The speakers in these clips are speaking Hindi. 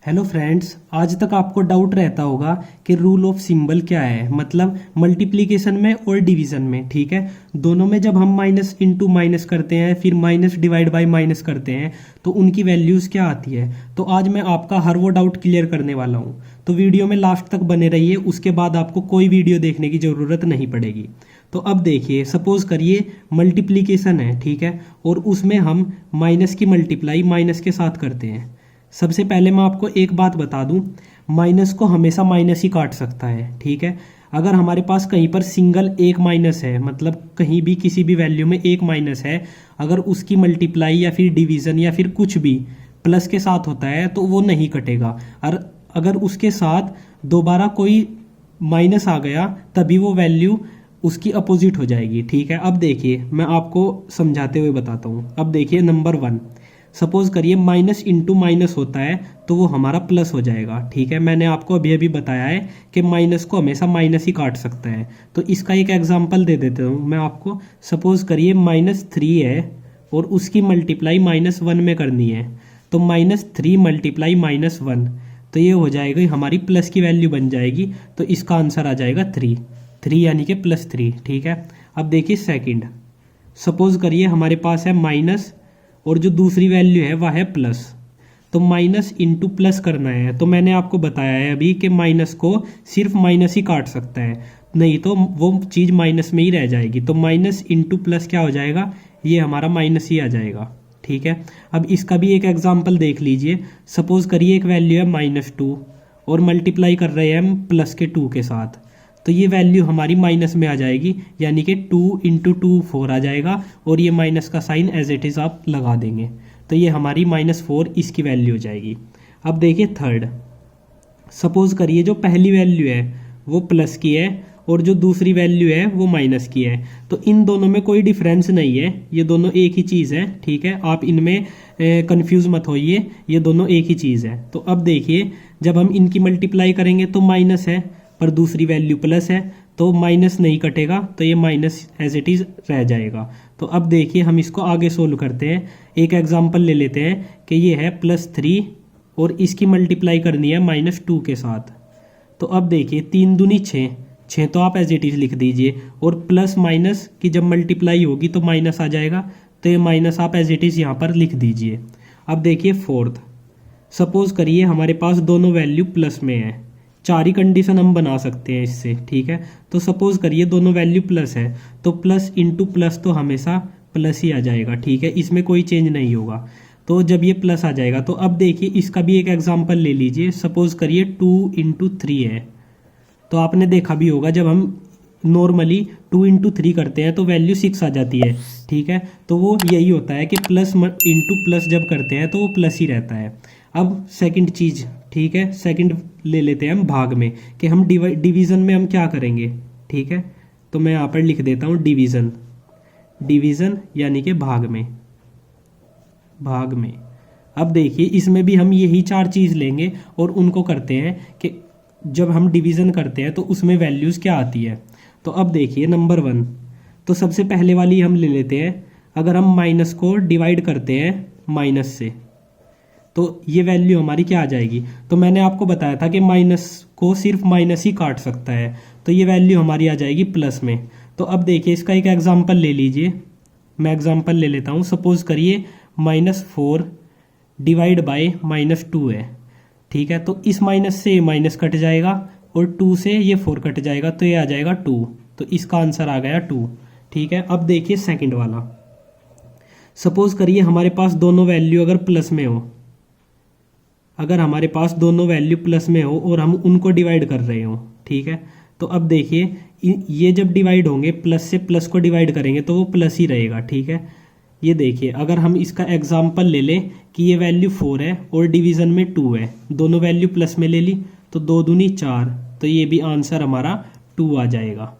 हेलो फ्रेंड्स, आज तक आपको डाउट रहता होगा कि रूल ऑफ सिंबल क्या है। मतलब मल्टीप्लिकेशन में और डिवीजन में, ठीक है। दोनों में जब हम माइनस इंटू माइनस करते हैं, फिर माइनस डिवाइड बाय माइनस करते हैं, तो उनकी वैल्यूज़ क्या आती है। तो आज मैं आपका हर वो डाउट क्लियर करने वाला हूँ। तो वीडियो में लास्ट तक बने रहिए, उसके बाद आपको कोई वीडियो देखने की ज़रूरत नहीं पड़ेगी। तो अब देखिए, सपोज करिए मल्टीप्लिकेशन है, ठीक है, और उसमें हम माइनस की मल्टीप्लाई माइनस के साथ करते हैं। सबसे पहले मैं आपको एक बात बता दूं, माइनस को हमेशा माइनस ही काट सकता है, ठीक है। अगर हमारे पास कहीं पर सिंगल एक माइनस है, मतलब कहीं भी किसी भी वैल्यू में एक माइनस है, अगर उसकी मल्टीप्लाई या फिर डिवीज़न या फिर कुछ भी प्लस के साथ होता है तो वो नहीं कटेगा। और अगर उसके साथ दोबारा कोई माइनस आ गया तभी वो वैल्यू उसकी अपोजिट हो जाएगी, ठीक है। अब देखिए, मैं आपको समझाते हुए बताता हूँ। अब देखिए नंबर 1, सपोज करिए माइनस इंटू माइनस होता है तो वो हमारा प्लस हो जाएगा, ठीक है। मैंने आपको अभी अभी बताया है कि माइनस को हमेशा माइनस ही काट सकता है। तो इसका एक एग्जांपल दे देता हूँ मैं आपको। सपोज करिए -3 है और उसकी मल्टीप्लाई -1 में करनी है, तो -3 मल्टीप्लाई -1, तो ये हो जाएगी हमारी प्लस की वैल्यू बन जाएगी। तो इसका आंसर आ जाएगा 3 यानी कि +3, ठीक है। अब देखिए सेकंड, सपोज करिए हमारे पास है माइनस और जो दूसरी वैल्यू है वह है प्लस। तो माइनस इंटू प्लस करना है, तो मैंने आपको बताया है अभी कि माइनस को सिर्फ माइनस ही काट सकता है, नहीं तो वो चीज़ माइनस में ही रह जाएगी। तो माइनस इंटू प्लस क्या हो जाएगा, ये हमारा माइनस ही आ जाएगा, ठीक है। अब इसका भी एक एग्जाम्पल देख लीजिए। सपोज करिए एक वैल्यू है -2 और मल्टीप्लाई कर रहे हैं हम प्लस के 2 के साथ, तो ये वैल्यू हमारी माइनस में आ जाएगी, यानी कि 2 इंटू 2 4 आ जाएगा, और ये माइनस का साइन एज इट इज़ आप लगा देंगे, तो ये हमारी -4 इसकी वैल्यू हो जाएगी। अब देखिए थर्ड, सपोज करिए जो पहली वैल्यू है वो प्लस की है और जो दूसरी वैल्यू है वो माइनस की है। तो इन दोनों में कोई डिफरेंस नहीं है, ये दोनों एक ही चीज़ है, ठीक है। आप इनमें कंफ्यूज मत होइए, ये दोनों एक ही चीज़ है। तो अब देखिए, जब हम इनकी मल्टीप्लाई करेंगे तो माइनस है, पर दूसरी वैल्यू प्लस है, तो माइनस नहीं कटेगा, तो ये माइनस एज इट इज़ रह जाएगा। तो अब देखिए हम इसको आगे सोल्व करते हैं। एक एग्जांपल ले लेते हैं कि ये है +3 और इसकी मल्टीप्लाई करनी है -2 के साथ। तो अब देखिए 3 दूनी 6 तो आप एज इट इज़ लिख दीजिए, और प्लस माइनस की जब मल्टीप्लाई होगी तो माइनस आ जाएगा, तो ये माइनस आप एज इट इज़ यहाँ पर लिख दीजिए। अब देखिए फोर्थ, सपोज करिए हमारे पास दोनों वैल्यू प्लस में है। 4 ही कंडीशन हम बना सकते हैं इससे, ठीक है। तो सपोज करिए दोनों वैल्यू प्लस है, तो प्लस इंटू प्लस तो हमेशा प्लस ही आ जाएगा, ठीक है, इसमें कोई चेंज नहीं होगा। तो जब ये प्लस आ जाएगा, तो अब देखिए इसका भी एक एग्जांपल ले लीजिए। सपोज करिए 2 इंटू 3 है, तो आपने देखा भी होगा जब हम नॉर्मली 2 इंटू 3 करते हैं तो वैल्यू 6 आ जाती है, ठीक है। तो वो यही होता है कि प्लस इंटू प्लस जब करते हैं तो वो प्लस ही रहता है। अब सेकंड चीज़, ठीक है, सेकंड ले लेते हैं हम भाग में, कि हम डिवीज़न में हम क्या करेंगे, ठीक है। तो मैं यहाँ पर लिख देता हूँ डिवीज़न यानी कि भाग में। अब देखिए इसमें भी हम यही 4 चीज़ लेंगे और उनको करते हैं कि जब हम डिवीज़न करते हैं तो उसमें वैल्यूज़ क्या आती है। तो अब देखिए नंबर 1, तो सबसे पहले वाली हम ले लेते हैं। अगर हम माइनस को डिवाइड करते हैं माइनस से, तो ये वैल्यू हमारी क्या आ जाएगी। तो मैंने आपको बताया था कि माइनस को सिर्फ माइनस ही काट सकता है, तो ये वैल्यू हमारी आ जाएगी प्लस में। तो अब देखिए इसका एक एग्जांपल ले लीजिए, मैं एग्जांपल ले लेता हूँ। सपोज करिए -4 डिवाइड बाय -2 है, ठीक है। तो इस माइनस से माइनस कट जाएगा और 2 से ये 4 कट जाएगा, तो ये आ जाएगा 2, तो इसका आंसर आ गया 2, ठीक है। अब देखिए सेकंड वाला, सपोज करिए हमारे पास दोनों वैल्यू अगर प्लस में हो, और हम उनको डिवाइड कर रहे हो, ठीक है। तो अब देखिए ये जब डिवाइड होंगे, प्लस से प्लस को डिवाइड करेंगे तो वो प्लस ही रहेगा, ठीक है। ये देखिए अगर हम इसका एग्जांपल ले लें कि ये वैल्यू 4 है और डिवीज़न में 2 है, दोनों वैल्यू प्लस में ले ली, तो 2 दूनी 4, तो ये भी आंसर हमारा 2 आ जाएगा।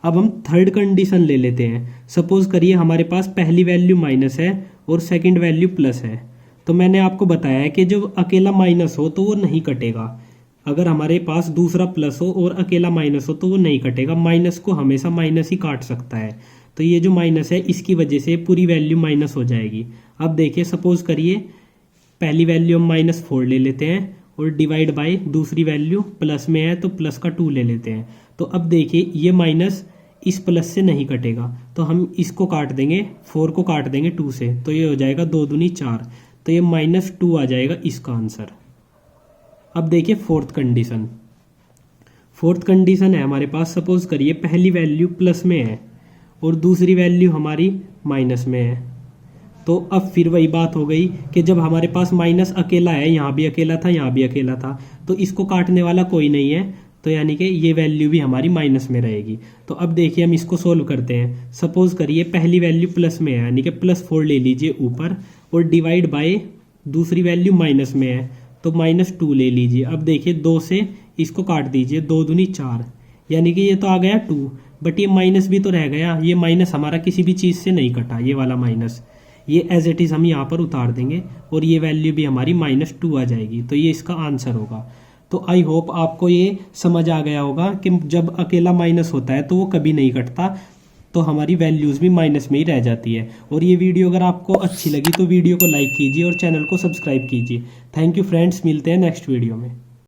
अब हम थर्ड कंडीशन ले लेते हैं। सपोज करिए हमारे पास पहली वैल्यू माइनस है और सेकंड वैल्यू प्लस है। तो मैंने आपको बताया है कि जो अकेला माइनस हो तो वो नहीं कटेगा। अगर हमारे पास दूसरा प्लस हो और अकेला माइनस हो तो वो नहीं कटेगा, माइनस को हमेशा माइनस ही काट सकता है। तो ये जो माइनस है इसकी वजह से पूरी वैल्यू माइनस हो जाएगी। अब देखिए सपोज करिए पहली वैल्यू हम -4 ले लेते हैं और डिवाइड बाय दूसरी वैल्यू प्लस में है तो प्लस का 2 ले लेते हैं। तो अब देखिए ये माइनस इस प्लस से नहीं कटेगा, तो हम इसको काट देंगे, 4 को काट देंगे 2 से, तो ये हो जाएगा 2 दूनी 4, तो ये -2 आ जाएगा इसका आंसर। अब देखिए फोर्थ कंडीशन। फोर्थ कंडीशन है हमारे पास, सपोज करिए पहली वैल्यू प्लस में है और दूसरी वैल्यू हमारी माइनस में है। तो अब फिर वही बात हो गई कि जब हमारे पास माइनस अकेला है, यहाँ भी अकेला था यहाँ भी अकेला था, तो इसको काटने वाला कोई नहीं है, तो यानी कि ये वैल्यू भी हमारी माइनस में रहेगी। तो अब देखिए हम इसको सोल्व करते हैं। सपोज करिए पहली वैल्यू प्लस में है, यानी कि +4 ले लीजिए ऊपर, और डिवाइड बाय दूसरी वैल्यू माइनस में है तो -2 ले लीजिए। अब देखिए 2 से इसको काट दीजिए, 2 दूनी 4, यानी कि ये तो आ गया 2, बट ये माइनस भी तो रह गया। ये माइनस हमारा किसी भी चीज़ से नहीं कटा, ये वाला माइनस, ये एज इट इज़ हम यहाँ पर उतार देंगे और ये वैल्यू भी हमारी -2 आ जाएगी। तो ये इसका आंसर होगा। तो आई होप आपको ये समझ आ गया होगा कि जब अकेला माइनस होता है तो वो कभी नहीं कटता, तो हमारी वैल्यूज़ भी माइनस में ही रह जाती है। और ये वीडियो अगर आपको अच्छी लगी तो वीडियो को लाइक कीजिए और चैनल को सब्सक्राइब कीजिए। थैंक यू फ्रेंड्स, मिलते हैं नेक्स्ट वीडियो में।